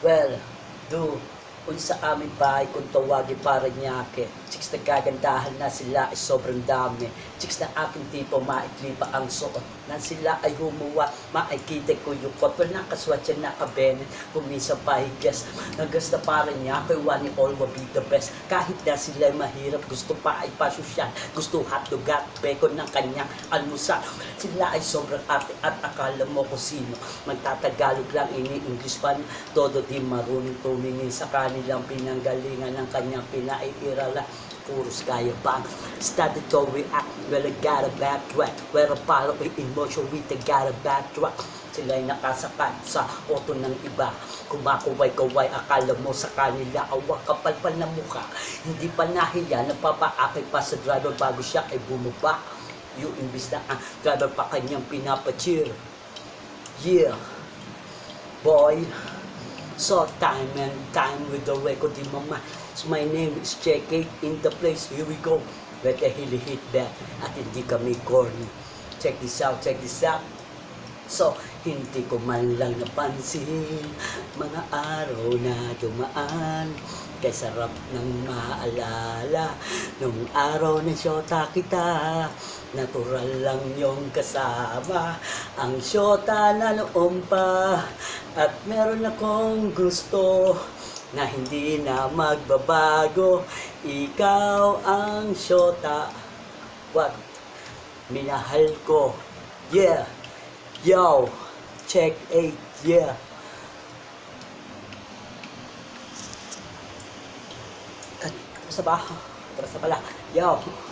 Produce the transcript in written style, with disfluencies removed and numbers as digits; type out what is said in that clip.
Well, do, kung sa aming bahay kung tawagin Paranaque, chicks na gagandahan na sila ay sobrang dami. Chicks na aking tipo, maikli pa ang suot. Na sila ay humuwa, maikita ko yung kot. Well, nakaswat yan, nakabenet, kuminsan pahigas. Nagas na Paranaque, one and all will be the best. Kahit na sila ay mahirap, gusto pa ay pasosyal. Gusto hotdog at bacon ng kanyang almusal. Sila ay sobrang ate at akala mo kung sino. Magtatagalog lang, ini-English pa, todo di marunong tumingin sa kanilang pinanggalingan ng kanyang pinaiirala. Puros kaya bang started to react. Well, I got a backtrack. Well, I follow with emotion with I got a backtrack. Sila'y nakasakay sa auto ng iba. Kumakuway-kuway, akala mo sa kanila awak kapal-pal na mukha. Hindi pa nahiya, napapaakay pa sa driver bago siya ay bumaba. Yung imbis na ang driver pa kanyang pinapacheer. Yeah, boy. So time and time with the record in my mind. So my name is Check 8 in the place. Here we go. Let the hilly hit back. At hindi kami corny. Check this out, check this out. So, hindi ko man lang napansin mga araw na dumaan. Kay sarap ng maalala nung araw na syota kita. Natural lang yung kasama ang syota na noon pa. At meron akong gusto na hindi na magbabago. Ikaw ang syota, what minahal ko. Yeah, yo, Check 8, yeah. At, sa ba? Atras na pala. Yo.